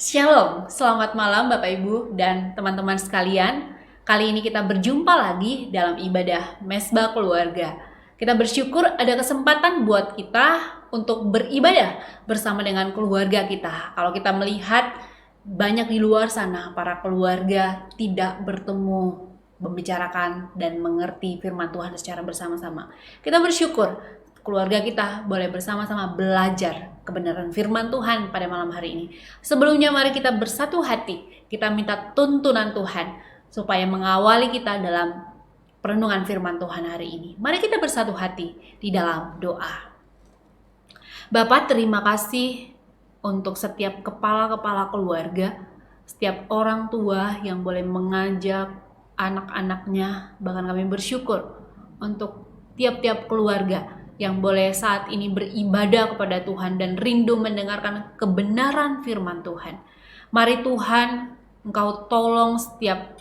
Shalom, selamat malam Bapak Ibu dan teman-teman sekalian. Kali ini kita berjumpa lagi dalam ibadah Mesbah Keluarga. Kita bersyukur ada kesempatan buat kita untuk beribadah bersama dengan keluarga kita. Kalau kita melihat banyak di luar sana para keluarga tidak bertemu, membicarakan dan mengerti firman Tuhan secara bersama-sama. Kita bersyukur keluarga kita boleh bersama-sama belajar kebenaran firman Tuhan pada malam hari ini. Sebelumnya mari kita bersatu hati, kita minta tuntunan Tuhan supaya mengawali kita dalam perenungan firman Tuhan hari ini. Mari kita bersatu hati di dalam doa. Bapa, terima kasih untuk setiap kepala-kepala keluarga, setiap orang tua yang boleh mengajak anak-anaknya, bahkan kami bersyukur untuk tiap-tiap keluarga yang boleh saat ini beribadah kepada Tuhan dan rindu mendengarkan kebenaran firman Tuhan. Mari Tuhan, Engkau tolong setiap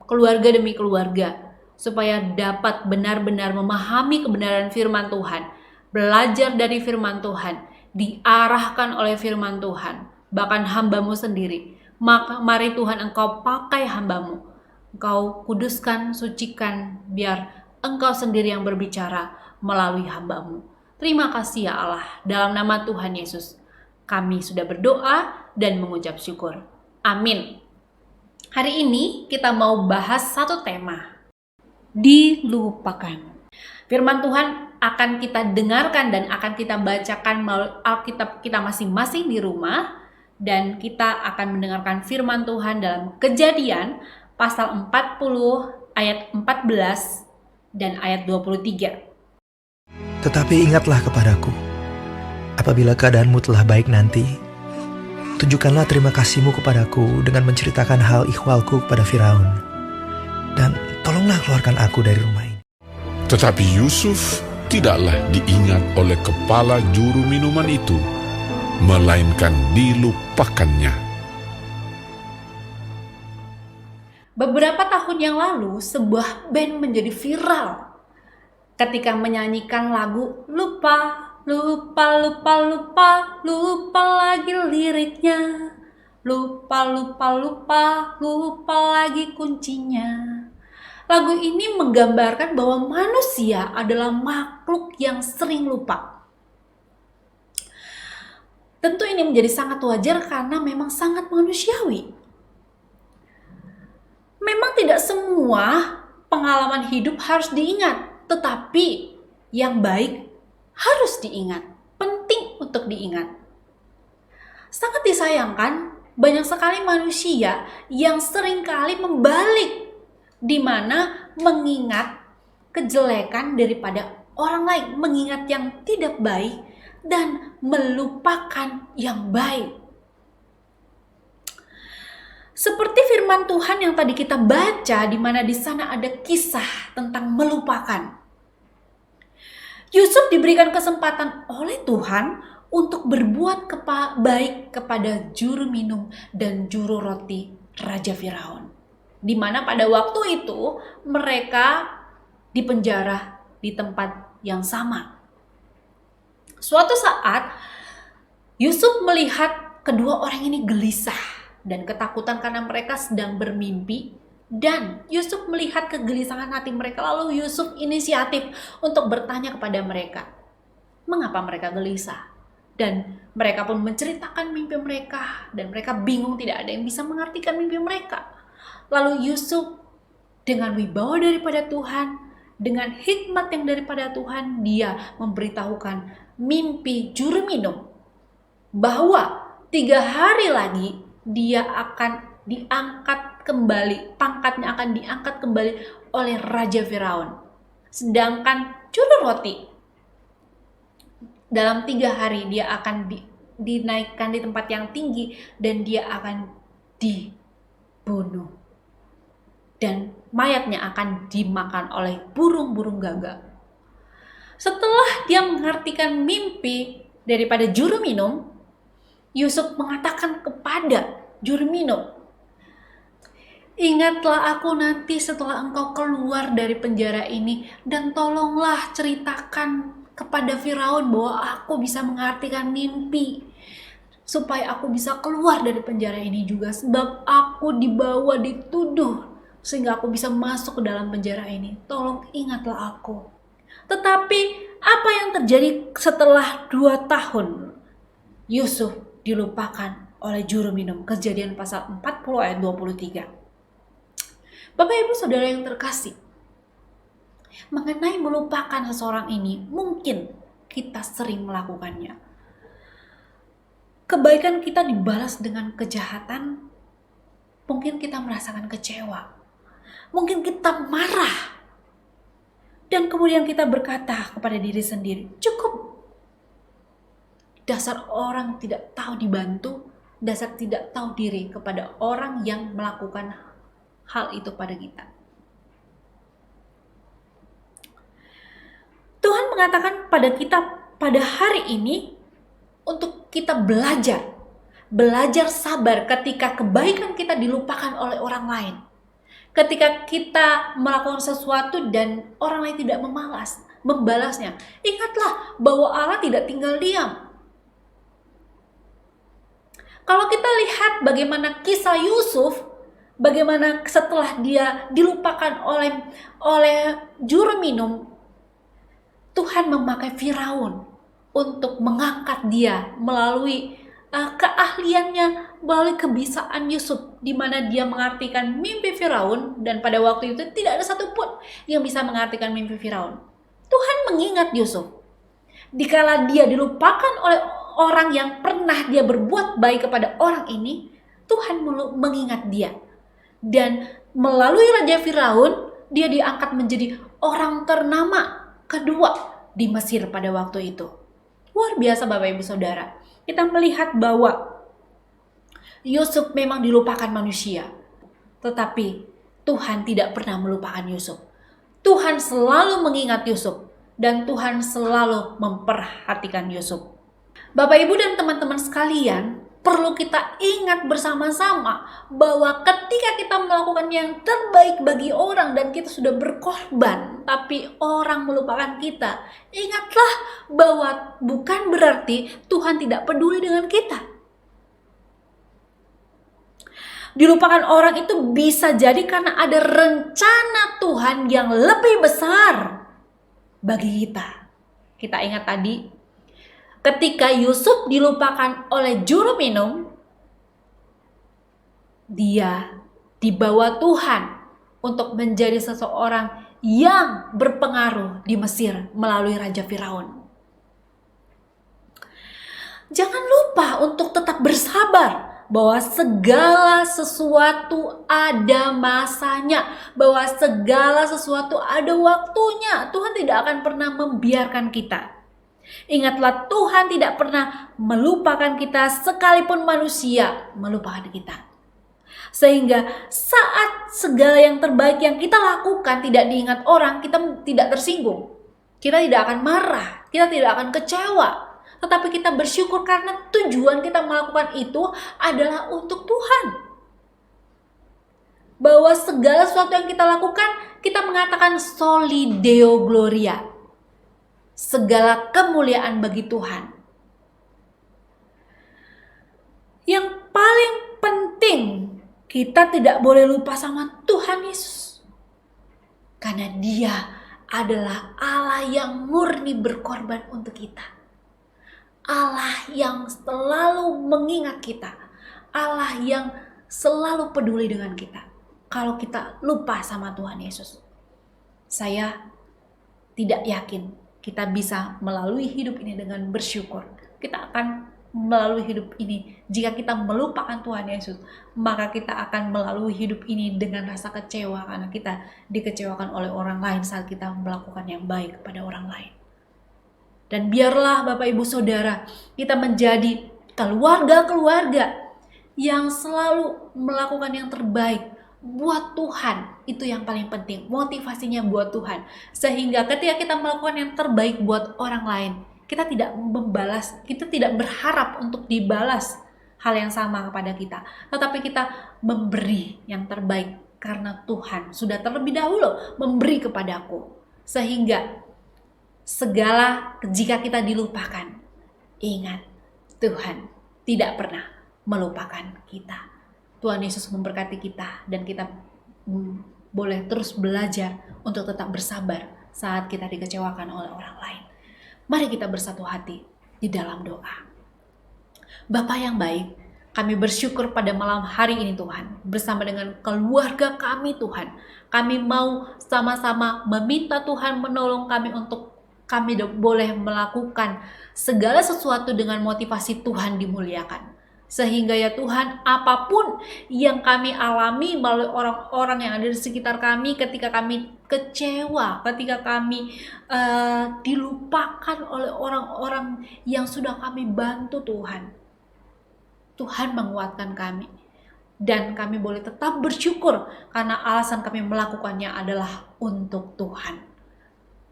keluarga demi keluarga supaya dapat benar-benar memahami kebenaran firman Tuhan, belajar dari firman Tuhan, diarahkan oleh firman Tuhan, bahkan hamba-Mu sendiri. Maka mari Tuhan Engkau pakai hamba-Mu, Engkau kuduskan, sucikan, biar Engkau sendiri yang berbicara melalui hamba-Mu. Terima kasih ya Allah, dalam nama Tuhan Yesus kami sudah berdoa dan mengucap syukur. Amin. Hari ini kita mau bahas satu tema, dilupakan. Firman Tuhan akan kita dengarkan dan akan kita bacakan melalui Alkitab kita masing-masing di rumah, dan kita akan mendengarkan firman Tuhan dalam Kejadian pasal 40 ayat 14 dan ayat 23. Tetapi ingatlah kepadaku, apabila keadaanmu telah baik nanti, tunjukkanlah terima kasih-Mu kepadaku dengan menceritakan hal ikhwalku kepada Firaun, dan tolonglah keluarkan aku dari rumah ini. Tetapi Yusuf tidaklah diingat oleh kepala juru minuman itu, melainkan dilupakannya. Beberapa tahun yang lalu, sebuah band menjadi viral ketika menyanyikan lagu lupa, lupa, lupa, lupa, lupa lagi liriknya. Lupa, lupa, lupa, lupa lagi kuncinya. Lagu ini menggambarkan bahwa manusia adalah makhluk yang sering lupa. Tentu ini menjadi sangat wajar karena memang sangat manusiawi. Memang tidak semua pengalaman hidup harus diingat, tetapi yang baik harus diingat, penting untuk diingat. Sangat disayangkan, banyak sekali manusia yang seringkali membalik, di mana mengingat kejelekan daripada orang lain, mengingat yang tidak baik dan melupakan yang baik. Seperti firman Tuhan yang tadi kita baca, di mana di sana ada kisah tentang melupakan. Yusuf diberikan kesempatan oleh Tuhan untuk berbuat baik kepada juru minum dan juru roti Raja Firaun. Di mana pada waktu itu mereka dipenjara di tempat yang sama. Suatu saat Yusuf melihat kedua orang ini gelisah dan ketakutan karena mereka sedang bermimpi, dan Yusuf melihat kegelisahan hati mereka. Lalu Yusuf inisiatif untuk bertanya kepada mereka, mengapa mereka gelisah? Dan mereka pun menceritakan mimpi mereka, dan mereka bingung, tidak ada yang bisa mengartikan mimpi mereka. Lalu Yusuf dengan wibawa daripada Tuhan, dengan hikmat yang daripada Tuhan, dia memberitahukan mimpi juru minum bahwa 3 hari lagi dia akan diangkat kembali, pangkatnya akan diangkat kembali oleh Raja Firaun. Sedangkan juru roti, dalam 3 hari dia akan dinaikkan di tempat yang tinggi dan dia akan dibunuh. Dan mayatnya akan dimakan oleh burung-burung gagak. Setelah dia mengartikan mimpi daripada juru minum, Yusuf mengatakan kepada juru minum, ingatlah aku nanti setelah engkau keluar dari penjara ini, dan tolonglah ceritakan kepada Firaun bahwa aku bisa mengartikan mimpi. supaya aku bisa keluar dari penjara ini juga, sebab aku dibawa, dituduh sehingga aku bisa masuk ke dalam penjara ini. Tolong ingatlah aku. Tetapi apa yang terjadi setelah 2 tahun Yusuf dilupakan oleh juru minum? Kejadian pasal 40 ayat 23. Bapak Ibu Saudara yang terkasih, mengenai melupakan seseorang ini, mungkin kita sering melakukannya. Kebaikan kita dibalas dengan kejahatan, mungkin kita merasakan kecewa, mungkin kita marah, dan kemudian kita berkata kepada diri sendiri, cukup. Dasar orang tidak tahu dibantu, dasar tidak tahu diri kepada orang yang melakukan hal itu pada kita. Tuhan mengatakan pada kita pada hari ini untuk kita belajar sabar ketika kebaikan kita dilupakan oleh orang lain. Ketika kita melakukan sesuatu dan orang lain tidak membalasnya. Ingatlah bahwa Allah tidak tinggal diam. Kalau kita lihat bagaimana kisah Yusuf, bagaimana setelah dia dilupakan oleh juru minum, Tuhan memakai Firaun untuk mengangkat dia melalui keahliannya, melalui kebisaan Yusuf, di mana dia mengartikan mimpi Firaun, dan pada waktu itu tidak ada satupun yang bisa mengartikan mimpi Firaun. Tuhan mengingat Yusuf. Dikala dia dilupakan oleh orang yang pernah dia berbuat baik kepada orang ini, Tuhan mengingat dia. Dan melalui Raja Firaun, dia diangkat menjadi orang ternama kedua di Mesir pada waktu itu. Luar biasa Bapak Ibu Saudara. Kita melihat bahwa Yusuf memang dilupakan manusia, tetapi Tuhan tidak pernah melupakan Yusuf. Tuhan selalu mengingat Yusuf, dan Tuhan selalu memperhatikan Yusuf. Bapak Ibu dan teman-teman sekalian, perlu kita ingat bersama-sama bahwa ketika kita melakukan yang terbaik bagi orang dan kita sudah berkorban, tapi orang melupakan kita, ingatlah bahwa bukan berarti Tuhan tidak peduli dengan kita. Dilupakan orang itu bisa jadi karena ada rencana Tuhan yang lebih besar bagi kita. Kita ingat tadi, ketika Yusuf dilupakan oleh juru minum, dia dibawa Tuhan untuk menjadi seseorang yang berpengaruh di Mesir melalui Raja Firaun. Jangan lupa untuk tetap bersabar, bahwa segala sesuatu ada masanya, bahwa segala sesuatu ada waktunya. Tuhan tidak akan pernah membiarkan kita. Ingatlah, Tuhan tidak pernah melupakan kita sekalipun manusia melupakan kita. Sehingga saat segala yang terbaik yang kita lakukan tidak diingat orang, kita tidak tersinggung. Kita tidak akan marah, kita tidak akan kecewa. Tetapi kita bersyukur karena tujuan kita melakukan itu adalah untuk Tuhan. Bahwa segala sesuatu yang kita lakukan, kita mengatakan soli Deo Gloria. Segala kemuliaan bagi Tuhan. Yang paling penting, kita tidak boleh lupa sama Tuhan Yesus. Karena Dia adalah Allah yang murni berkorban untuk kita. Allah yang selalu mengingat kita. Allah yang selalu peduli dengan kita. Kalau kita lupa sama Tuhan Yesus, saya tidak yakin kita bisa melalui hidup ini dengan bersyukur. Kita akan melalui hidup ini, jika kita melupakan Tuhan Yesus, maka kita akan melalui hidup ini dengan rasa kecewa, karena kita dikecewakan oleh orang lain saat kita melakukan yang baik kepada orang lain. Dan biarlah Bapak Ibu Saudara, kita menjadi keluarga-keluarga yang selalu melakukan yang terbaik buat Tuhan. Itu yang paling penting, motivasinya buat Tuhan. Sehingga ketika kita melakukan yang terbaik buat orang lain, kita tidak membalas, kita tidak berharap untuk dibalas hal yang sama kepada kita. Tetapi kita memberi yang terbaik karena Tuhan sudah terlebih dahulu memberi kepadaku. Sehingga jika kita dilupakan, ingat Tuhan tidak pernah melupakan kita. Tuhan Yesus memberkati kita dan kita boleh terus belajar untuk tetap bersabar saat kita dikecewakan oleh orang lain. Mari kita bersatu hati di dalam doa. Bapa yang baik, kami bersyukur pada malam hari ini Tuhan, bersama dengan keluarga kami Tuhan. Kami mau sama-sama meminta Tuhan menolong kami untuk kami boleh melakukan segala sesuatu dengan motivasi Tuhan dimuliakan. Sehingga ya Tuhan, apapun yang kami alami melalui orang-orang yang ada di sekitar kami, ketika kami kecewa, ketika kami dilupakan oleh orang-orang yang sudah kami bantu Tuhan, Tuhan menguatkan kami. Dan kami boleh tetap bersyukur karena alasan kami melakukannya adalah untuk Tuhan.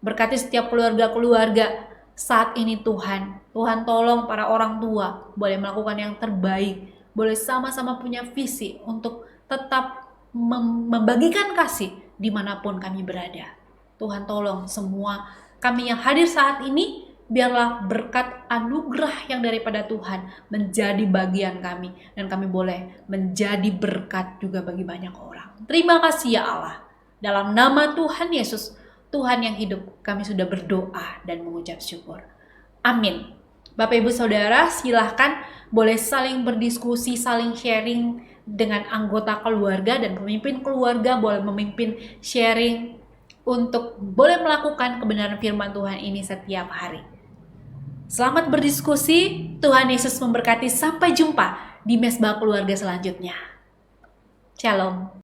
Berkati setiap keluarga-keluarga saat ini Tuhan. Tuhan tolong para orang tua boleh melakukan yang terbaik. Boleh sama-sama punya visi untuk tetap membagikan kasih dimanapun kami berada. Tuhan tolong semua kami yang hadir saat ini, biarlah berkat anugerah yang daripada Tuhan menjadi bagian kami. Dan kami boleh menjadi berkat juga bagi banyak orang. Terima kasih ya Allah. Dalam nama Tuhan Yesus, Tuhan yang hidup, kami sudah berdoa dan mengucap syukur. Amin. Bapak Ibu Saudara, silahkan boleh saling berdiskusi, saling sharing dengan anggota keluarga, dan pemimpin keluarga boleh memimpin sharing untuk boleh melakukan kebenaran firman Tuhan ini setiap hari. Selamat berdiskusi, Tuhan Yesus memberkati, sampai jumpa di Mesbah Keluarga selanjutnya. Shalom.